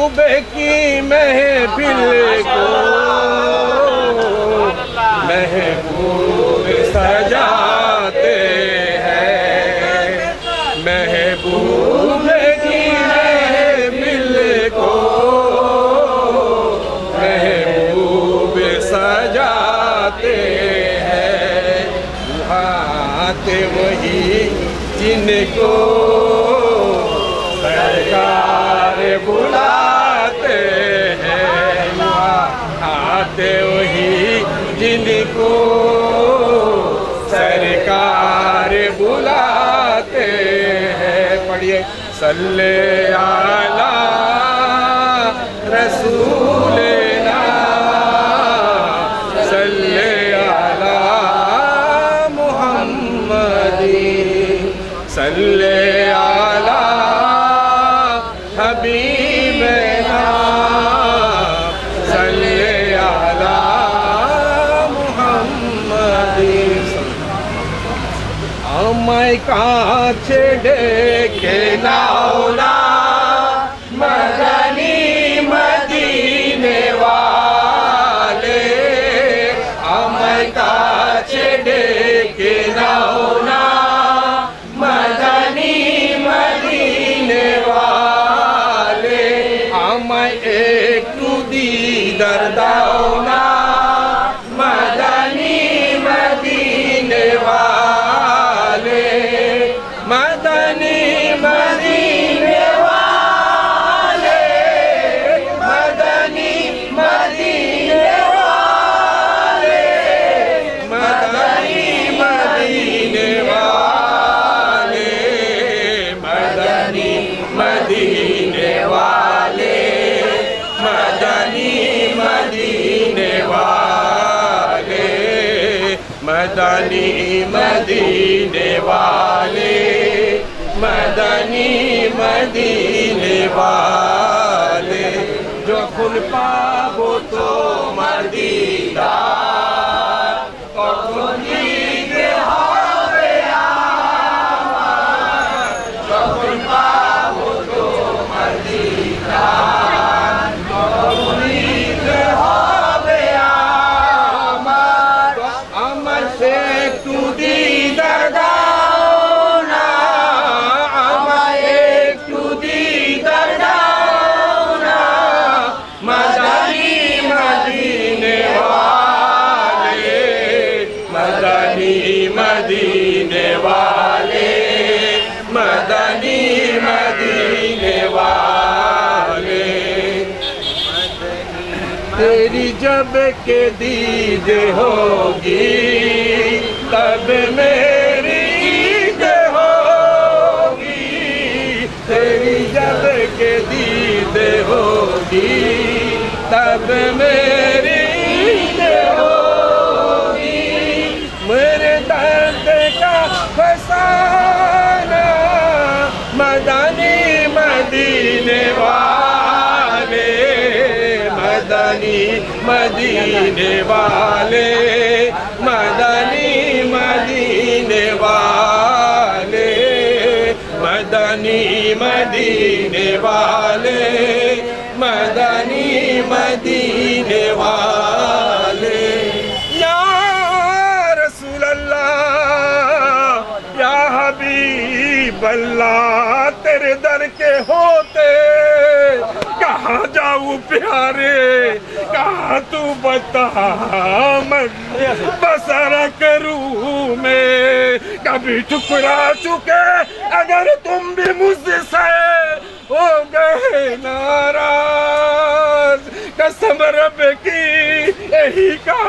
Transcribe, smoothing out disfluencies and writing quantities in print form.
महबूब की महफिल को महबूब सजाते हैं, महबूब की महफिल को महबूब सजाते हैं। आते वही जिनको सरकार बुलाते हैं, आते वही जिनको सरकार बुलाते हैं। पढ़िए सल्ले आला रसूलना सल्ले आला मुहम्मदी सल्ले आला हबीबना सल्ले आला मुहम्मदी। आमाय काछे देखे नाओना मदनी मदीने वाले, आमाय काछे देखे नाओना मदनी मदीने वाले, आमाय एक दीदार दाओना मदनी मदीने वाले, मदनी मदीने वाले, मदनी मदीने वाले, मदनी मदीने वाले, मदनी मदीने वाले, मदनी मदीने वाले, मदनी मदीने वाले, मदनी मदीने वाले। যখন পাবো তোমার দিদার তখন দিতে হবে আমার, যখন পাবো তোমার দিদার তখন দিতে হবে আমার, আমার সে একটু দিদার দাও না, আমায় একটু দিদার দাও না, मदनी मदीने वाले, मदनी मदीने वाले, मदनी मदीने वाले। तेरी जब के दीद होगी तब मेरी ईद होगी, तेरी जब के दीद होगी तब मेरी ईद होगी। मेरे दर्द का फसाना मदनी मदीने वाले, मदनी मदीने वाले, मदनी मदीने वाले, मदनी मदीने वाले, मदनी मदीने वाले। या रसूल अल्लाह या हबीब अल्लाह, तेरे दर के होते कहाँ जाऊँ प्यारे, कहाँ तू बता मैं बसरा करूँ मैं। कभी ठुकरा चुके अगर तुम भी मुझसे हो गए नाराज, कसम रब की यही का